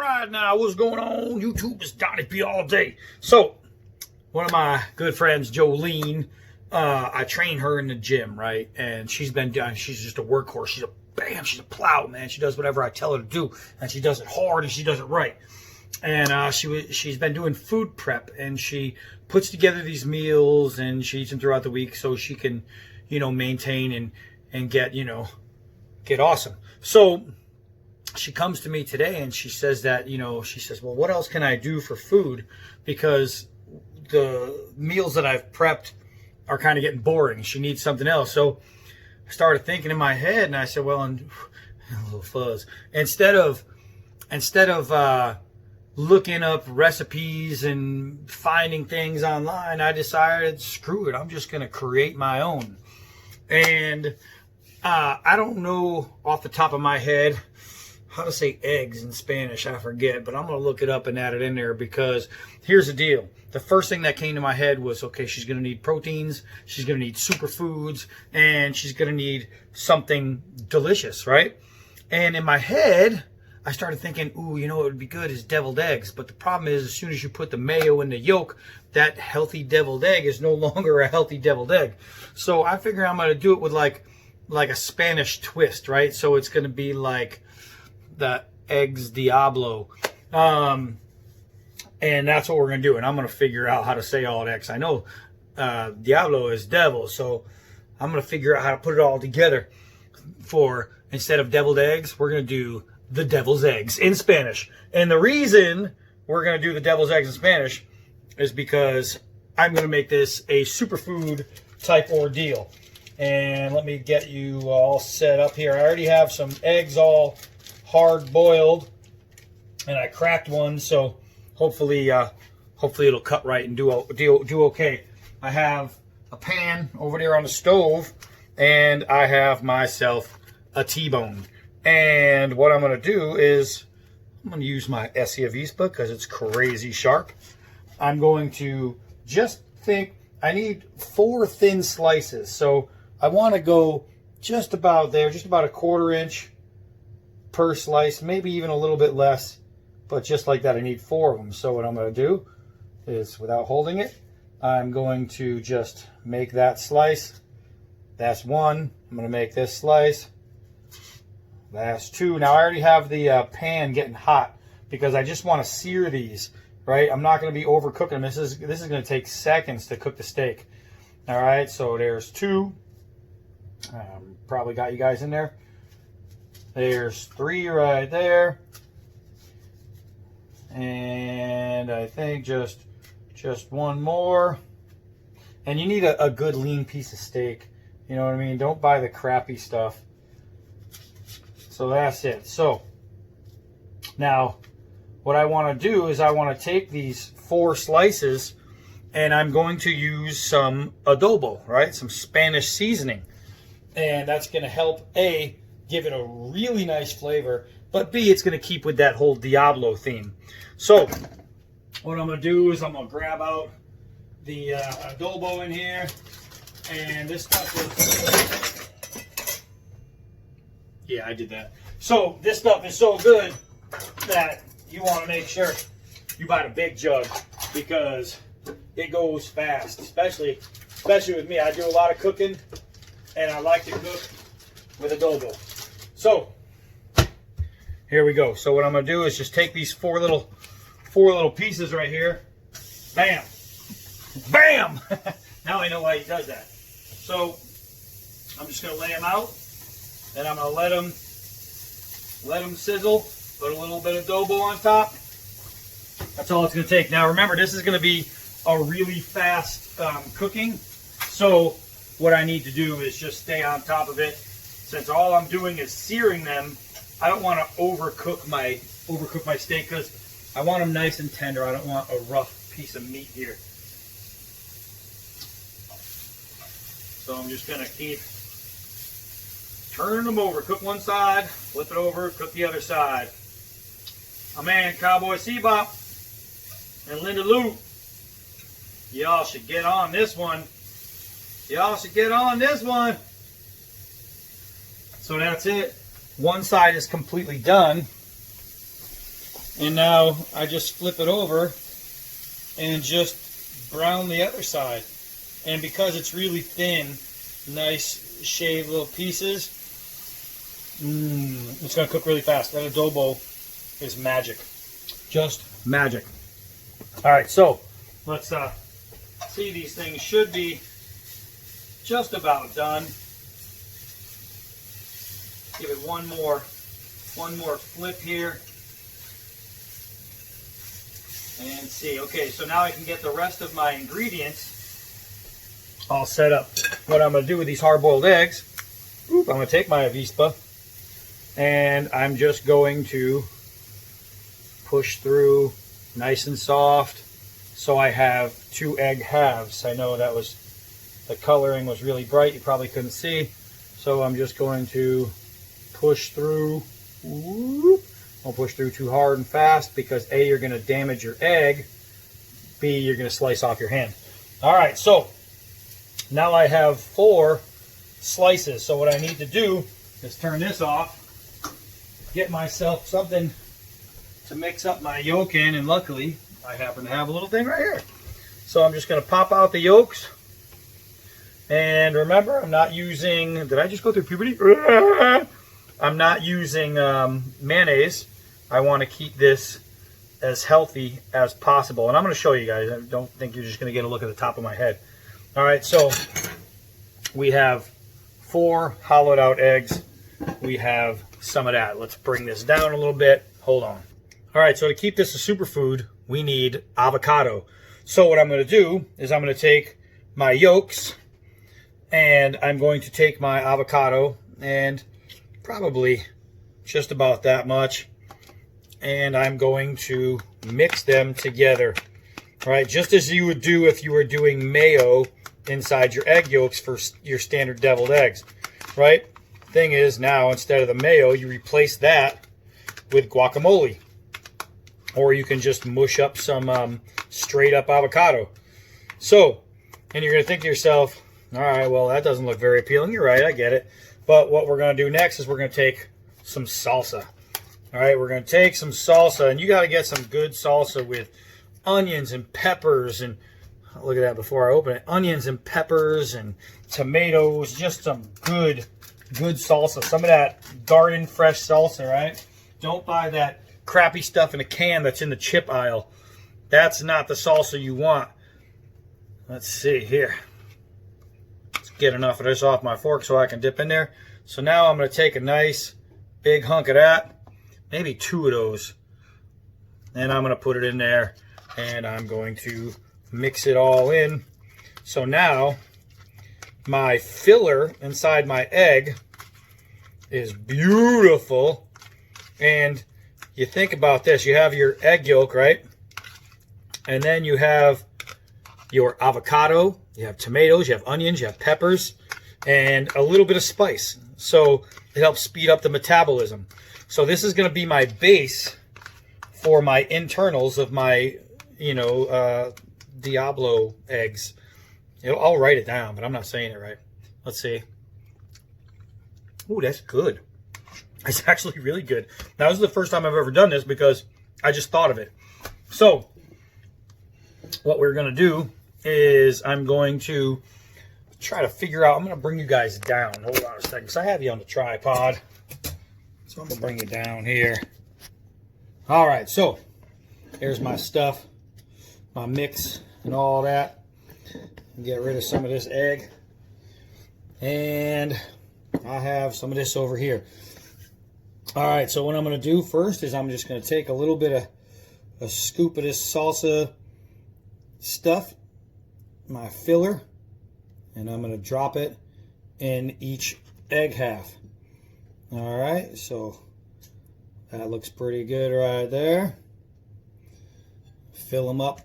right, now what's going on YouTube? It's Donnie P all day. So one of my good friends, Jolene, I train her in the gym, right? And she's just a workhorse. She's a plow, man. She does whatever I tell her to do, and she does it hard and she does it right. And she's been doing food prep, and she puts together these meals and she eats them throughout the week so she can, maintain and get awesome. So she comes to me today and she says that, well, what else can I do for food? Because the meals that I've prepped are kind of getting boring. She needs something else. So I started thinking in my head, and I said, well, and a little fuzz. Instead of looking up recipes and finding things online, I decided, screw it, I'm just going to create my own. And I don't know off the top of my head how to say eggs in Spanish. I forget, but I'm going to look it up and add it in there, because here's the deal. The first thing that came to my head was, okay, she's going to need proteins, she's going to need superfoods, and she's going to need something delicious, right? And in my head, I started thinking, ooh, what would be good is deviled eggs. But the problem is, as soon as you put the mayo in the yolk, that healthy deviled egg is no longer a healthy deviled egg. So I figure I'm going to do it with like a Spanish twist, right? So it's going to be like the eggs Diablo. And that's what we're going to do. And I'm going to figure out how to say all that, because I know Diablo is devil. So I'm going to figure out how to put it all together. For instead of deviled eggs, we're going to do the devil's eggs in Spanish. And the reason we're going to do the devil's eggs in Spanish is because I'm going to make this a superfood type ordeal. And let me get you all set up here. I already have some eggs all hard boiled, and I cracked one, so hopefully it'll cut right and do okay. I have a pan over there on the stove, and I have myself a T-bone. And what I'm going to do is I'm going to use my Esee Avispa because it's crazy sharp. I'm going to just think I need 4 thin slices. So I want to go just about there, just about a 1/4 inch per slice, maybe even a little bit less. But just like that, I need 4 of them. So what I'm going to do is, without holding it, I'm going to just make that slice. That's 1. I'm going to make this slice. That's 2. Now I already have the pan getting hot because I just want to sear these, right? I'm not going to be overcooking them. This is going to take seconds to cook the steak. All right, so there's 2. Probably got you guys in there. There's 3 right there. And I think just 1 more. And you need a good lean piece of steak. You know what I mean? Don't buy the crappy stuff. So that's it. So now what I want to do is I want to take these 4 slices, and I'm going to use some adobo, right? Some Spanish seasoning. And that's going to help, A, give it a really nice flavor, but B, it's going to keep with that whole Diablo theme. So what I'm going to do is I'm going to grab out the adobo in here, and this stuff is, yeah, I did that. So this stuff is so good that you want to make sure you buy the big jug, because it goes fast, especially with me. I do a lot of cooking, and I like to cook with adobo. So here we go. So what I'm going to do is just take these four little pieces right here. Bam. Bam. Now I know why he does that. So I'm just going to lay them out, and I'm going to let them sizzle. Put a little bit of adobo on top. That's all it's going to take. Now remember, this is going to be a really fast cooking. So what I need to do is just stay on top of it. Since all I'm doing is searing them, I don't want to overcook my steak, because I want them nice and tender. I don't want a rough piece of meat here. So I'm just going to keep turning them over. Cook one side, flip it over, cook the other side. My man, Cowboy Sebop and Linda Lou, y'all should get on this one. Y'all should get on this one. So that's it. One side is completely done. And now I just flip it over and just brown the other side. And because it's really thin, nice shaved little pieces, it's going to cook really fast. That adobo is magic. Just magic. All right, so let's see. These things should be just about done. Give it one more flip here. And see. Okay, so now I can get the rest of my ingredients all set up. What I'm going to do with these hard-boiled eggs, I'm going to take my Avispa, and I'm just going to push through nice and soft so I have 2 egg halves. I know that was, the coloring was really bright, you probably couldn't see, so I'm just going to push through. Don't push through too hard and fast, because A, you're going to damage your egg, B, you're going to slice off your hand. All right, so now I have 4 slices. So what I need to do is turn this off, get myself something to mix up my yolk in, and luckily I happen to have a little thing right here. So I'm just going to pop out the yolks. And remember, I'm not using, did I just go through puberty? I'm not using mayonnaise. I want to keep this as healthy as possible. And I'm going to show you guys. I don't think you're just going to get a look at the top of my head. All right, so we have 4 hollowed out eggs. We have some of that. Let's bring this down a little bit. Hold on. All right, so to keep this a superfood, we need avocado. So what I'm going to do is I'm going to take my yolks, and I'm going to take my avocado, and probably just about that much, and I'm going to mix them together. All right, just as you would do if you were doing mayo inside your egg yolks for your standard deviled eggs, right? Thing is, now instead of the mayo, you replace that with guacamole, or you can just mush up some straight up avocado. So, and you're gonna think to yourself, all right, well, that doesn't look very appealing. You're right, I get it. But what we're gonna do next is we're gonna take some salsa. All right, we're gonna take some salsa, and you gotta get some good salsa with onions and peppers, and look at that before I open it. Onions and peppers and tomatoes, just some good salsa. Some of that garden fresh salsa, right? Don't buy that crappy stuff in a can that's in the chip aisle. That's not the salsa you want. Let's see here. Let's get enough of this off my fork so I can dip in there. So now I'm going to take a nice big hunk of that, maybe 2 of those, and I'm going to put it in there, and I'm going to mix it all in. So now my filler inside my egg is beautiful. And you think about this, you have your egg yolk, right? And then you have your avocado, you have tomatoes, you have onions, you have peppers, and a little bit of spice. So it helps speed up the metabolism. So this is going to be my base for my internals of my, Diablo eggs. I'll write it down, but I'm not saying it right. Let's see. Ooh, that's good. It's actually really good. Now, this is the first time I've ever done this because I just thought of it. So, what we're going to do is I'm going to try to figure out, I'm going to bring you guys down. Hold on a second, because I have you on the tripod. So, I'm going to bring you down here. All right, so, here's my stuff, my mix and all that. Get rid of some of this egg. And I have some of this over here. All right, so what I'm going to do first is I'm just going to take a little bit of a scoop of this salsa stuff, my filler, and I'm going to drop it in each egg half. All right, so that looks pretty good right there. Fill them up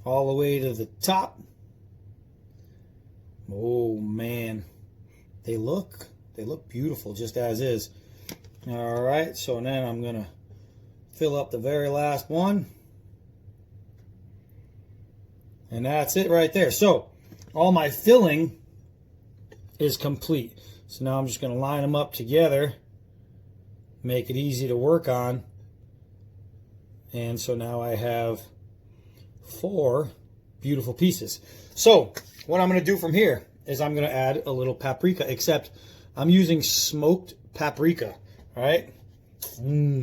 all the way to the top. Oh man, they look beautiful just as is. All right, so then I'm gonna fill up the very last one, and that's it right there. So all my filling is complete. So now I'm just gonna line them up together, make it easy to work on, And so now I have 4 beautiful pieces. So what I'm going to do from here is I'm going to add a little paprika, except I'm using smoked paprika. All right,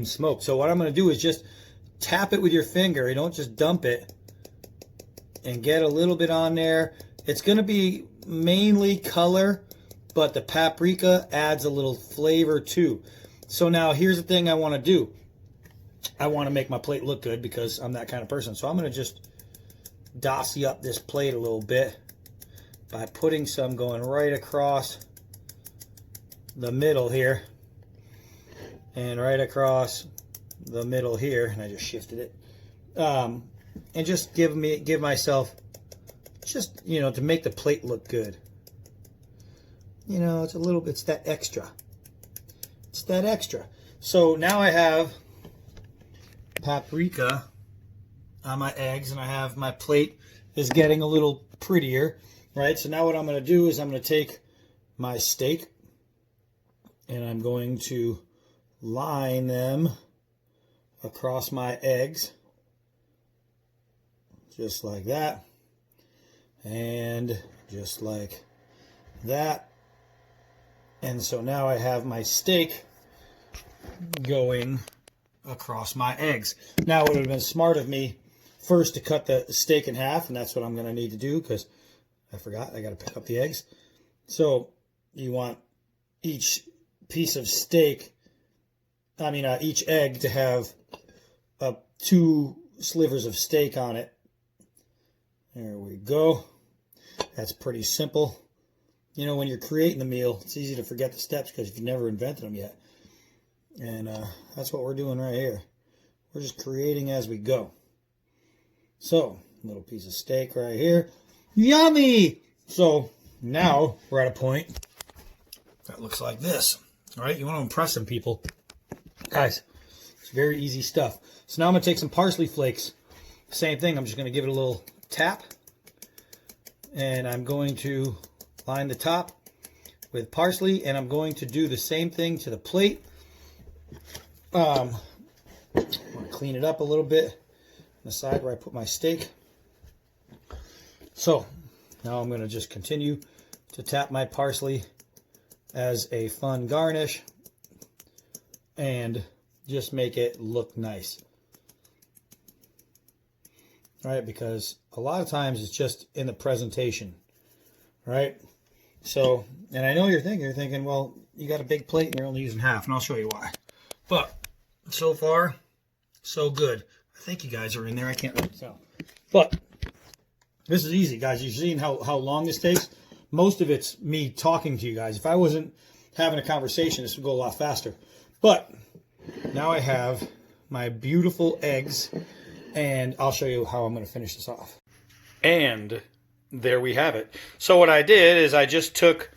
smoked. So what I'm going to do is just tap it with your finger. You don't just dump it, and get a little bit on there. It's going to be mainly color, but the paprika adds a little flavor too. So now here's the thing I want to do. I want to make my plate look good because I'm that kind of person. So I'm going to just dossy up this plate a little bit by putting some going right across the middle here and right across the middle here. And I just shifted it. And just give myself just, you know, to make the plate look good. You know, it's a little bit, it's that extra. It's that extra. So now I have paprika on my eggs, and I have my plate is getting a little prettier, right? So now what I'm going to do is I'm going to take my steak and I'm going to line them across my eggs, just like that, and just like that. And so now I have my steak going across my eggs. Now it would have been smart of me first to cut the steak in half, and that's what I'm going to need to do because I forgot I got to pick up the eggs. So you want each piece of steak, each egg to have 2 slivers of steak on it. There we go. That's pretty simple. You know, when you're creating the meal, it's easy to forget the steps because you've never invented them yet. And that's what we're doing right here. We're just creating as we go. So, little piece of steak right here. Yummy! So, now we're at a point that looks like this. All right, you want to impress some people. Guys, it's very easy stuff. So now I'm going to take some parsley flakes. Same thing, I'm just going to give it a little tap. And I'm going to line the top with parsley, and I'm going to do the same thing to the plate. I'm going to clean it up a little bit on the side where I put my steak. So now I'm going to just continue to tap my parsley as a fun garnish and just make it look nice. All right, because a lot of times it's just in the presentation, right? So, and I know you're thinking, well, you got a big plate and you're only using half, and I'll show you why. But so far, so good. I think you guys are in there. I can't really tell. But this is easy, guys. You've seen how long this takes. Most of it's me talking to you guys. If I wasn't having a conversation, this would go a lot faster. But now I have my beautiful eggs, and I'll show you how I'm going to finish this off. And there we have it. So what I did is I just took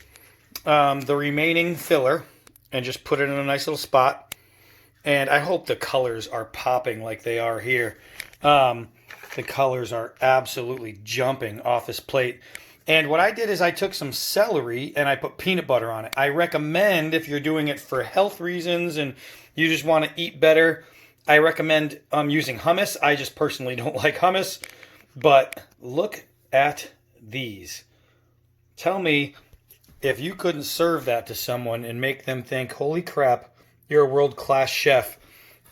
the remaining filler and just put it in a nice little spot. And I hope the colors are popping like they are here. The colors are absolutely jumping off this plate. And what I did is I took some celery and I put peanut butter on it. I recommend, if you're doing it for health reasons and you just want to eat better, I recommend using hummus. I just personally don't like hummus. But look at these. Tell me if you couldn't serve that to someone and make them think, holy crap, you're a world-class chef.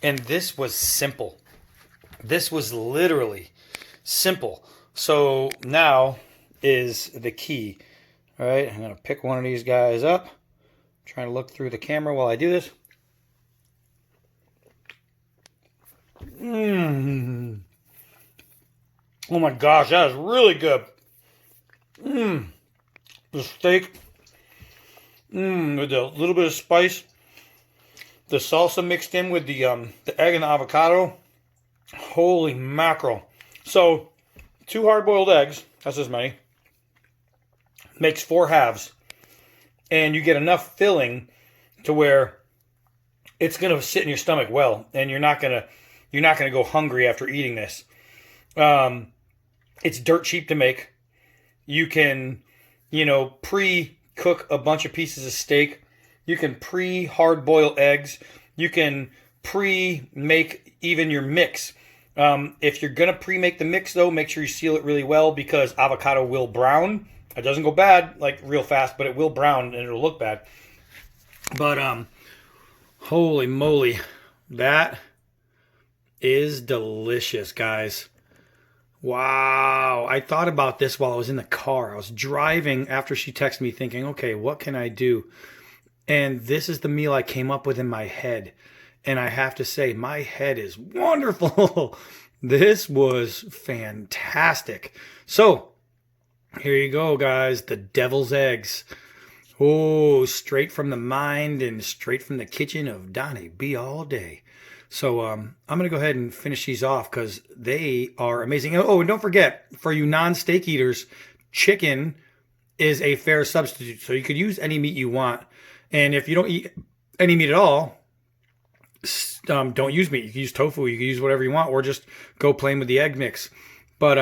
And this was simple. This was literally simple. So now is the key. All right, I'm going to pick one of these guys up. I'm trying to look through the camera while I do this. Oh my gosh, that is really good. The steak. With a little bit of spice. The salsa mixed in with the egg and the avocado. Holy mackerel. So, 2 hard-boiled eggs, that's as many, makes 4 halves. And you get enough filling to where it's going to sit in your stomach well. And you're not going to go hungry after eating this. It's dirt cheap to make. You can, pre-cook a bunch of pieces of steak. You can pre-hard boil eggs. You can pre-make even your mix. If you're going to pre-make the mix, though, make sure you seal it really well because avocado will brown. It doesn't go bad, like, real fast, but it will brown and it'll look bad. But, holy moly, that is delicious, guys. Wow. I thought about this while I was in the car. I was driving after she texted me thinking, okay, what can I do? And this is the meal I came up with in my head. And I have to say, my head is wonderful. This was fantastic. So, here you go, guys. The devil's eggs. Oh, straight from the mind and straight from the kitchen of Donnie B all day. So I'm going to go ahead and finish these off because they are amazing. Oh, and don't forget, for you non-steak eaters, chicken is a fair substitute. So you could use any meat you want. And if you don't eat any meat at all, don't use meat. You can use tofu. You can use whatever you want or just go plain with the egg mix. But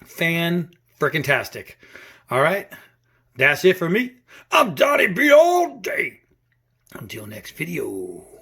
fan-frickin-tastic. All right. That's it for me. I'm Donnie B all day. Until next video.